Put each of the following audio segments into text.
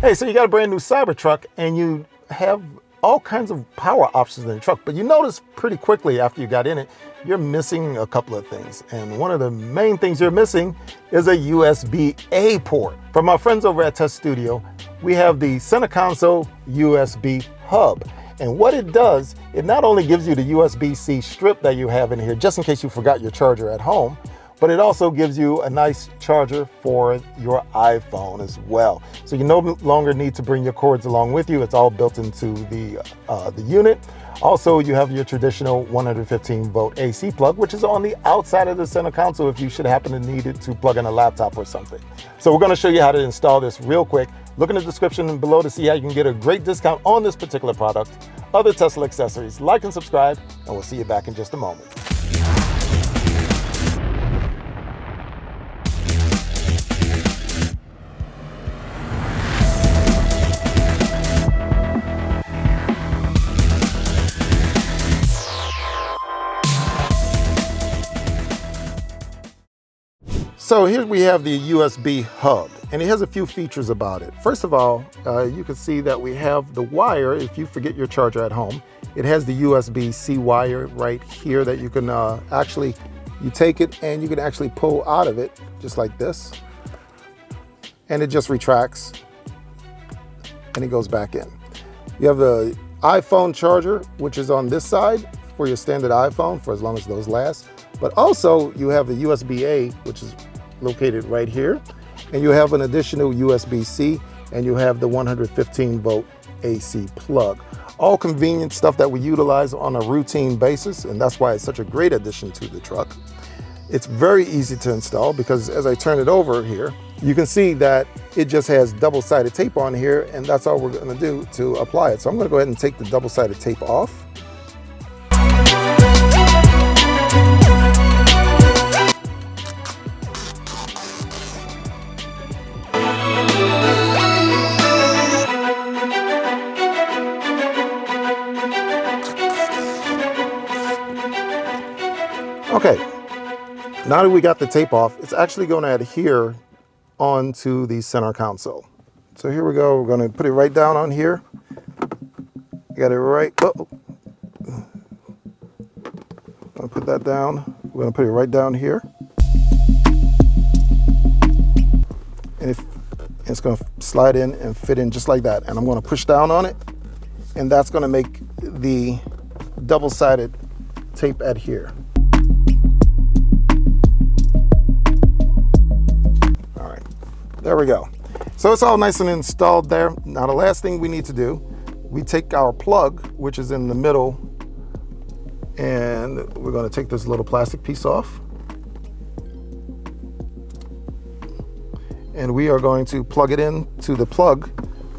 Hey, so you got a brand new Cybertruck and you have all kinds of power options in the truck, but you notice pretty quickly after you got in it, you're missing a couple of things. And one of the main things you're missing is a USB-A port. From our friends over at TesStudio, we have the center console USB Hub. And what it does, it not only gives you the USB-C strip that you have in here, just in case you forgot your charger at home, but it also gives you a nice charger for your iPhone as well. So you no longer need to bring your cords along with you. It's all built into the unit. Also, you have your traditional 115 volt AC plug, which is on the outside of the center console if you should happen to need it to plug in a laptop or something. So we're gonna show you how to install this real quick. Look in the description below to see how you can get a great discount on this particular product, other Tesla accessories. Like and subscribe, and we'll see you back in just a moment. So here we have the USB hub, and it has a few features about it. First of all, you can see that we have the wire. If you forget your charger at home, it has the USB-C wire right here that you can you take it and you can actually pull out of it just like this. And it just retracts and it goes back in. You have the iPhone charger, which is on this side for your standard iPhone for as long as those last. But also you have the USB-A, which is located right here, and you have an additional USB-C, and you have the 115 volt AC plug. All convenient stuff that we utilize on a routine basis, and that's why it's such a great addition to the truck. It's very easy to install because as I turn it over here, you can see that it just has double-sided tape on here, and that's all we're going to do to apply it. So I'm going to go ahead and take the double-sided tape off. Okay, now that we got the tape off, it's actually going to adhere onto the center console. So here we go. We're going to put it right down on here. Got it right. Oh, I'll put that down. We're going to put it right down here, and it's going to slide in and fit in just like that. And I'm going to push down on it, and that's going to make the double-sided tape adhere. There we go. So it's all nice and installed there. Now the last thing we need to do, we take our plug, which is in the middle, and we're going to take this little plastic piece off. And we are going to plug it in to the plug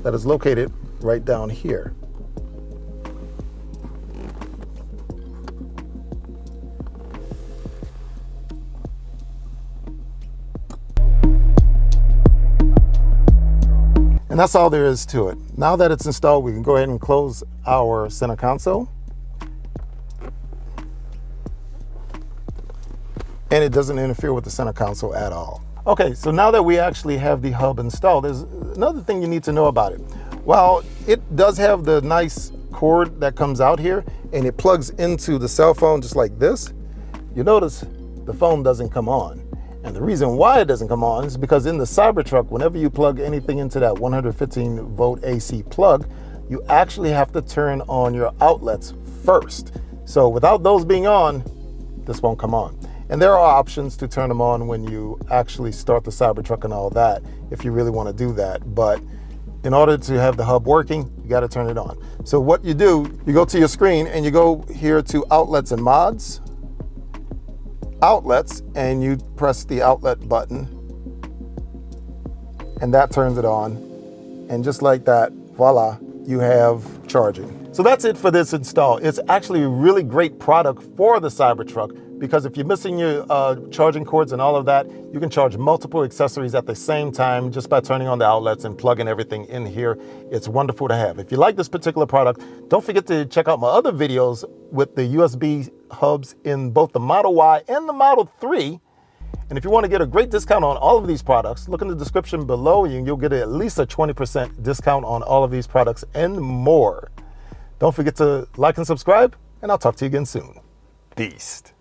that is located right down here. And that's all there is to it. Now that it's installed, we can go ahead and close our center console. And it doesn't interfere with the center console at all. Okay, so now that we actually have the hub installed, there's another thing you need to know about it. While it does have the nice cord that comes out here and it plugs into the cell phone just like this, you notice the phone doesn't come on. And the reason why it doesn't come on is because in the Cybertruck, whenever you plug anything into that 115 volt AC plug, you actually have to turn on your outlets first. So without those being on, this won't come on. And there are options to turn them on when you actually start the Cybertruck and all that, if you really want to do that. But in order to have the hub working, you got to turn it on. So what you do, you go to your screen and you go here to outlets and mods. Outlets, and you press the outlet button and that turns it on, and just like that, voila, you have charging. So that's it for this install. It's actually a really great product for the Cybertruck because if you're missing your charging cords and all of that, you can charge multiple accessories at the same time just by turning on the outlets and plugging everything in here. It's wonderful to have. If you like this particular product, don't forget to check out my other videos with the USB hubs in both the Model Y and the Model 3. And if you want to get a great discount on all of these products, look in the description below and you'll get at least a 20% discount on all of these products and more. Don't forget to like and subscribe, and I'll talk to you again soon. Beast.